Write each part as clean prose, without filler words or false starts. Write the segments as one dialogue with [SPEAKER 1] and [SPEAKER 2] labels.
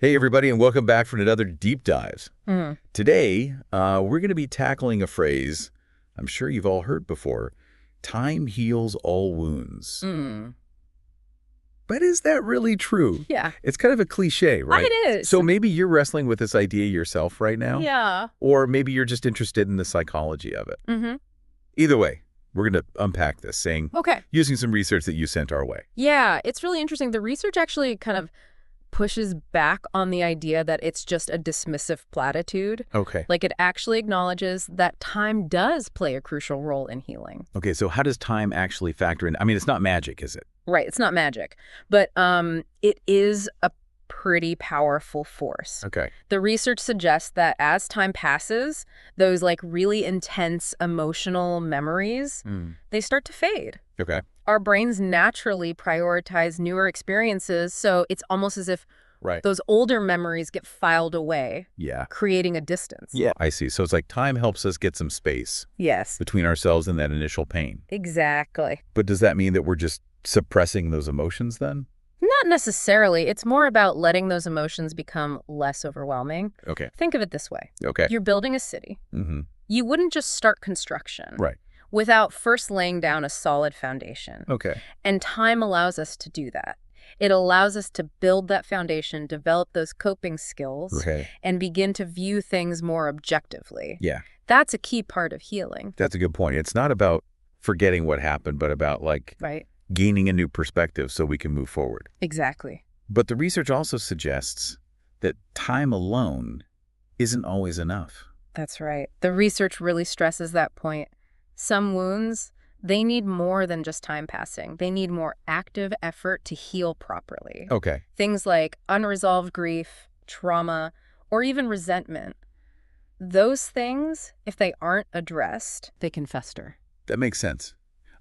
[SPEAKER 1] Hey, everybody, and welcome back for another Deep Dives. Today, we're going to be tackling a phrase I'm sure you've all heard before. Time heals all wounds. But is that really true?
[SPEAKER 2] Yeah.
[SPEAKER 1] It's kind of a cliche, right?
[SPEAKER 2] It is.
[SPEAKER 1] So maybe you're wrestling with this idea yourself right now.
[SPEAKER 2] Yeah.
[SPEAKER 1] Or maybe you're just interested in the psychology of it. Either way, we're going to unpack this, using some research that you sent our way.
[SPEAKER 2] Yeah, it's really interesting. The research actually kind of pushes back on the idea that it's just a dismissive platitude.
[SPEAKER 1] Okay.
[SPEAKER 2] Like, it actually acknowledges that time does play a crucial role in healing.
[SPEAKER 1] Okay, so how does time actually factor in? I mean, it's not magic, is it?
[SPEAKER 2] Right, it's not magic, but it is a pretty powerful force.
[SPEAKER 1] Okay.
[SPEAKER 2] The research suggests that as time passes, those like really intense emotional memories, they start to fade.
[SPEAKER 1] Okay.
[SPEAKER 2] Our brains naturally prioritize newer experiences, so it's almost as if those older memories get filed away, creating a distance.
[SPEAKER 1] Yeah, I see. So it's like time helps us get some space between ourselves and that initial pain.
[SPEAKER 2] Exactly.
[SPEAKER 1] But does that mean that we're just suppressing those emotions then?
[SPEAKER 2] Not necessarily. It's more about letting those emotions become less overwhelming.
[SPEAKER 1] Okay.
[SPEAKER 2] Think of it this way.
[SPEAKER 1] Okay.
[SPEAKER 2] You're building a city. You wouldn't just start construction without first laying down a solid foundation.
[SPEAKER 1] Okay.
[SPEAKER 2] And time allows us to do that. It allows us to build that foundation, develop those coping skills, and begin to view things more objectively.
[SPEAKER 1] Yeah.
[SPEAKER 2] That's a key part of healing.
[SPEAKER 1] That's a good point. It's not about forgetting what happened, but about gaining a new perspective so we can move forward.
[SPEAKER 2] Exactly.
[SPEAKER 1] But the research also suggests that time alone isn't always enough.
[SPEAKER 2] That's right. The research really stresses that point. Some wounds, they need more than just time passing. They need more active effort to heal properly.
[SPEAKER 1] Okay.
[SPEAKER 2] Things like unresolved grief, trauma, or even resentment. Those things, if they aren't addressed, they can fester.
[SPEAKER 1] That makes sense.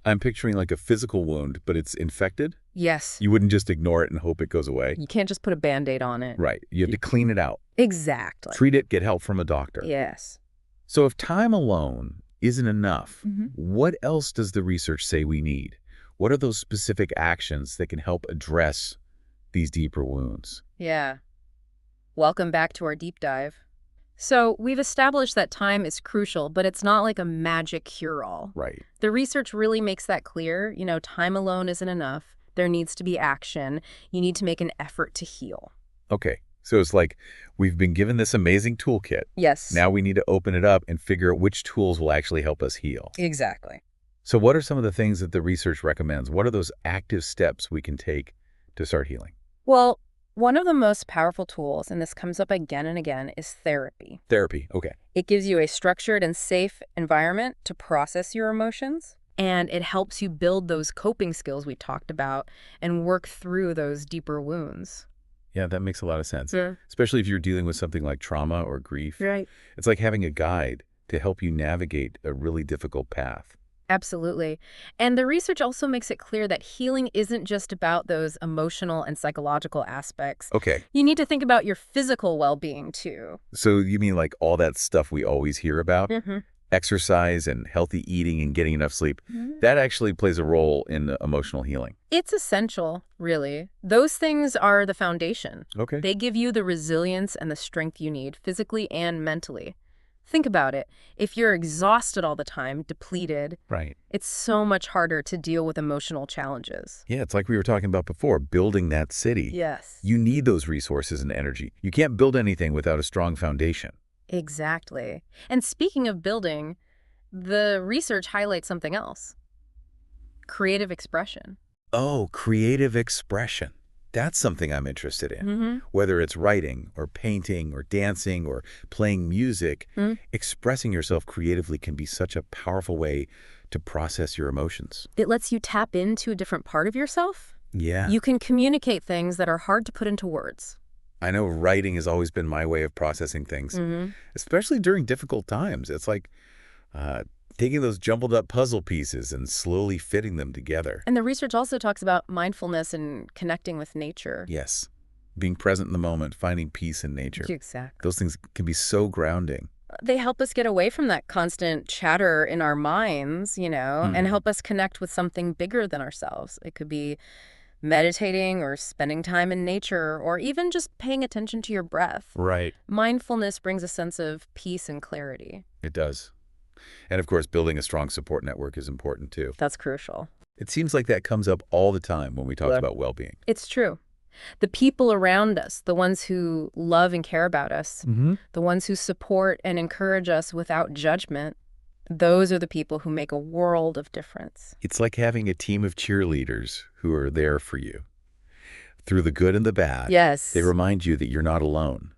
[SPEAKER 1] I'm picturing like a physical wound, but it's infected?
[SPEAKER 2] Yes.
[SPEAKER 1] You wouldn't just ignore it and hope it goes away?
[SPEAKER 2] You can't just put a Band-Aid on it.
[SPEAKER 1] Right. You have to clean it out.
[SPEAKER 2] Exactly.
[SPEAKER 1] Treat it, get help from a doctor.
[SPEAKER 2] Yes.
[SPEAKER 1] So if time alone isn't enough, what else does the research say we need? What are those specific actions that can help address these deeper wounds?
[SPEAKER 2] Yeah. Welcome back to our deep dive. So we've established that time is crucial, but it's not like a magic cure-all.
[SPEAKER 1] Right.
[SPEAKER 2] The research really makes that clear. You know, time alone isn't enough. There needs to be action. You need to make an effort to heal.
[SPEAKER 1] Okay. So it's like we've been given this amazing toolkit.
[SPEAKER 2] Yes.
[SPEAKER 1] Now we need to open it up and figure out which tools will actually help us heal.
[SPEAKER 2] Exactly.
[SPEAKER 1] So what are some of the things that the research recommends? What are those active steps we can take to start healing?
[SPEAKER 2] Well, one of the most powerful tools, and this comes up again and again, is therapy.
[SPEAKER 1] Therapy. Okay.
[SPEAKER 2] It gives you a structured and safe environment to process your emotions, and it helps you build those coping skills we talked about and work through those deeper wounds.
[SPEAKER 1] Yeah, that makes a lot of sense.
[SPEAKER 2] Yeah.
[SPEAKER 1] Especially if you're dealing with something like trauma or grief.
[SPEAKER 2] Right.
[SPEAKER 1] It's like having a guide to help you navigate a really difficult path.
[SPEAKER 2] Absolutely. And the research also makes it clear that healing isn't just about those emotional and psychological aspects.
[SPEAKER 1] Okay.
[SPEAKER 2] You need to think about your physical well-being, too.
[SPEAKER 1] So you mean like all that stuff we always hear about? Exercise and healthy eating and getting enough sleep, that actually plays a role in emotional healing.
[SPEAKER 2] It's essential, really. Those things are the foundation.
[SPEAKER 1] Okay.
[SPEAKER 2] They give you the resilience and the strength you need, physically and mentally. Think about it. If you're exhausted all the time, depleted, it's so much harder to deal with emotional challenges.
[SPEAKER 1] Yeah, it's like we were talking about before, building that city.
[SPEAKER 2] Yes.
[SPEAKER 1] You need those resources and energy. You can't build anything without a strong foundation.
[SPEAKER 2] Exactly. And speaking of building, the research highlights something else. Creative expression.
[SPEAKER 1] Oh, creative expression. That's something I'm interested in. Whether it's writing or painting or dancing or playing music, expressing yourself creatively can be such a powerful way to process your emotions.
[SPEAKER 2] It lets you tap into a different part of yourself.
[SPEAKER 1] Yeah.
[SPEAKER 2] You can communicate things that are hard to put into words.
[SPEAKER 1] I know writing has always been my way of processing things, especially during difficult times. It's like taking those jumbled up puzzle pieces and slowly fitting them together.
[SPEAKER 2] And the research also talks about mindfulness and connecting with nature.
[SPEAKER 1] Yes. Being present in the moment, finding peace in nature.
[SPEAKER 2] Exactly.
[SPEAKER 1] Those things can be so grounding.
[SPEAKER 2] They help us get away from that constant chatter in our minds, you know, and help us connect with something bigger than ourselves. It could be Meditating or spending time in nature or even just paying attention to your breath.
[SPEAKER 1] Right.
[SPEAKER 2] Mindfulness brings a sense of peace and clarity.
[SPEAKER 1] It does. And of course, building a strong support network is important too.
[SPEAKER 2] That's crucial.
[SPEAKER 1] It seems like that comes up all the time when we talk about well-being.
[SPEAKER 2] It's true. The people around us, the ones who love and care about us, the ones who support and encourage us without judgment, those are the people who make a world of difference.
[SPEAKER 1] It's like having a team of cheerleaders who are there for you. Through the good and the bad,
[SPEAKER 2] Yes.
[SPEAKER 1] they remind you that you're not alone.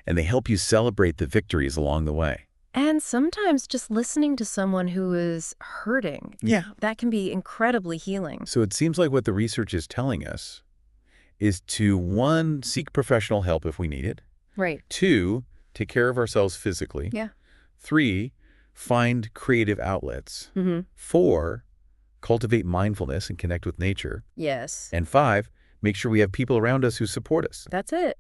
[SPEAKER 1] And they help you celebrate the victories along the way.
[SPEAKER 2] And sometimes just listening to someone who is hurting, that can be incredibly healing.
[SPEAKER 1] So it seems like what the research is telling us is to, 1, seek professional help if we need it.
[SPEAKER 2] Right.
[SPEAKER 1] 2, take care of ourselves physically. 3, find creative outlets. 4, cultivate mindfulness and connect with nature.
[SPEAKER 2] Yes.
[SPEAKER 1] And 5, make sure we have people around us who support us.
[SPEAKER 2] That's it.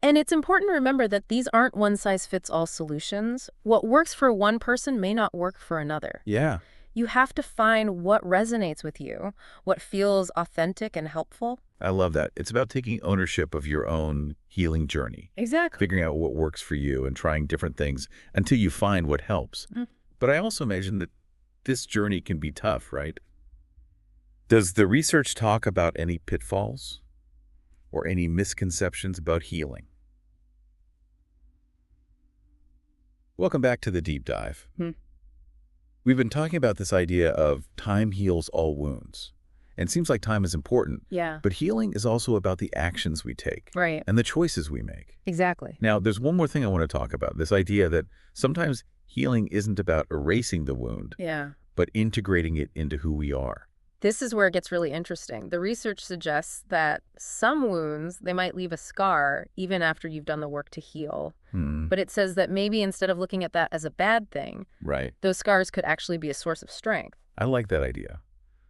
[SPEAKER 2] And it's important to remember that these aren't one-size-fits-all solutions. What works for one person may not work for another.
[SPEAKER 1] Yeah.
[SPEAKER 2] You have to find what resonates with you, what feels authentic and helpful.
[SPEAKER 1] I love that. It's about taking ownership of your own healing journey.
[SPEAKER 2] Exactly.
[SPEAKER 1] Figuring out what works for you and trying different things until you find what helps. But I also imagine that this journey can be tough, right? Does the research talk about any pitfalls or any misconceptions about healing? Welcome back to the deep dive. We've been talking about this idea of time heals all wounds. And it seems like time is important.
[SPEAKER 2] Yeah.
[SPEAKER 1] But healing is also about the actions we take.
[SPEAKER 2] Right.
[SPEAKER 1] And the choices we make.
[SPEAKER 2] Exactly.
[SPEAKER 1] Now, there's one more thing I want to talk about, this idea that sometimes healing isn't about erasing the wound, but integrating it into who we are.
[SPEAKER 2] This is where it gets really interesting. The research suggests that some wounds, they might leave a scar even after you've done the work to heal. But it says that maybe instead of looking at that as a bad thing, those scars could actually be a source of strength.
[SPEAKER 1] I like that idea.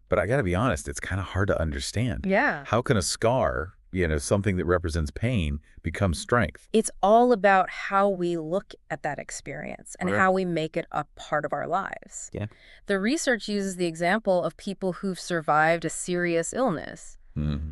[SPEAKER 1] But I got to be honest, it's kind of hard to understand.
[SPEAKER 2] Yeah.
[SPEAKER 1] How can a scar, something that represents pain, become strength?
[SPEAKER 2] It's all about how we look at that experience and how we make it a part of our lives.
[SPEAKER 1] Yeah.
[SPEAKER 2] The research uses the example of people who've survived a serious illness.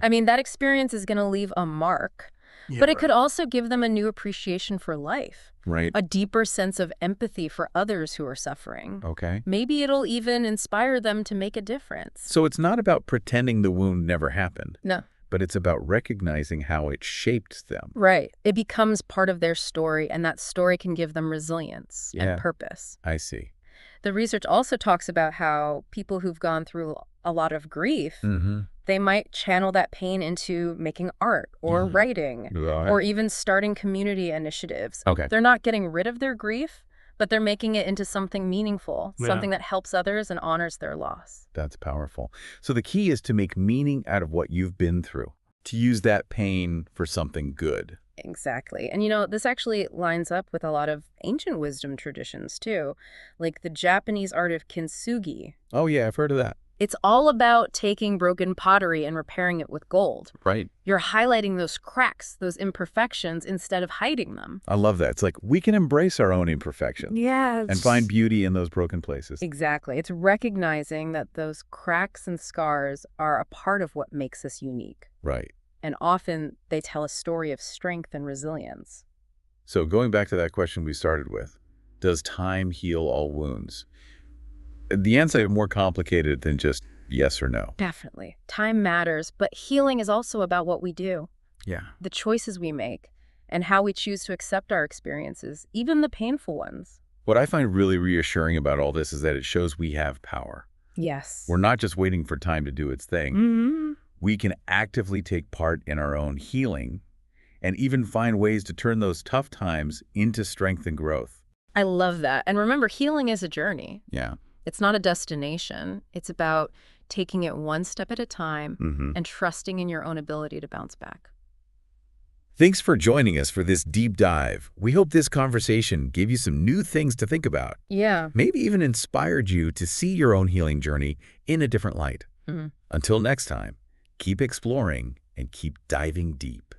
[SPEAKER 2] I mean, that experience is going to leave a mark, but it could also give them a new appreciation for life.
[SPEAKER 1] Right.
[SPEAKER 2] A deeper sense of empathy for others who are suffering.
[SPEAKER 1] Okay.
[SPEAKER 2] Maybe it'll even inspire them to make a difference.
[SPEAKER 1] So it's not about pretending the wound never happened.
[SPEAKER 2] No.
[SPEAKER 1] But it's about recognizing how it shaped them.
[SPEAKER 2] Right. It becomes part of their story, and that story can give them resilience and purpose.
[SPEAKER 1] I see.
[SPEAKER 2] The research also talks about how people who've gone through a lot of grief, they might channel that pain into making art or writing or even starting community initiatives.
[SPEAKER 1] Okay.
[SPEAKER 2] They're not getting rid of their grief, but they're making it into something meaningful, something that helps others and honors their loss.
[SPEAKER 1] That's powerful. So the key is to make meaning out of what you've been through, to use that pain for something good.
[SPEAKER 2] Exactly. And this actually lines up with a lot of ancient wisdom traditions too, like the Japanese art of kintsugi.
[SPEAKER 1] Oh yeah, I've heard of that.
[SPEAKER 2] It's all about taking broken pottery and repairing it with gold.
[SPEAKER 1] Right.
[SPEAKER 2] You're highlighting those cracks, those imperfections, instead of hiding them.
[SPEAKER 1] I love that. It's like we can embrace our own imperfections.
[SPEAKER 2] Yes.
[SPEAKER 1] And find beauty in those broken places.
[SPEAKER 2] Exactly. It's recognizing that those cracks and scars are a part of what makes us unique.
[SPEAKER 1] Right.
[SPEAKER 2] And often they tell a story of strength and resilience.
[SPEAKER 1] So going back to that question we started with, does time heal all wounds? The answer is more complicated than just yes or no.
[SPEAKER 2] Definitely. Time matters, but healing is also about what we do.
[SPEAKER 1] Yeah.
[SPEAKER 2] The choices we make and how we choose to accept our experiences, even the painful ones.
[SPEAKER 1] What I find really reassuring about all this is that it shows we have power.
[SPEAKER 2] Yes.
[SPEAKER 1] We're not just waiting for time to do its thing. We can actively take part in our own healing and even find ways to turn those tough times into strength and growth.
[SPEAKER 2] I love that. And remember, healing is a journey.
[SPEAKER 1] Yeah.
[SPEAKER 2] It's not a destination. It's about taking it one step at a time and trusting in your own ability to bounce back.
[SPEAKER 1] Thanks for joining us for this deep dive. We hope this conversation gave you some new things to think about.
[SPEAKER 2] Yeah.
[SPEAKER 1] Maybe even inspired you to see your own healing journey in a different light. Until next time, keep exploring and keep diving deep.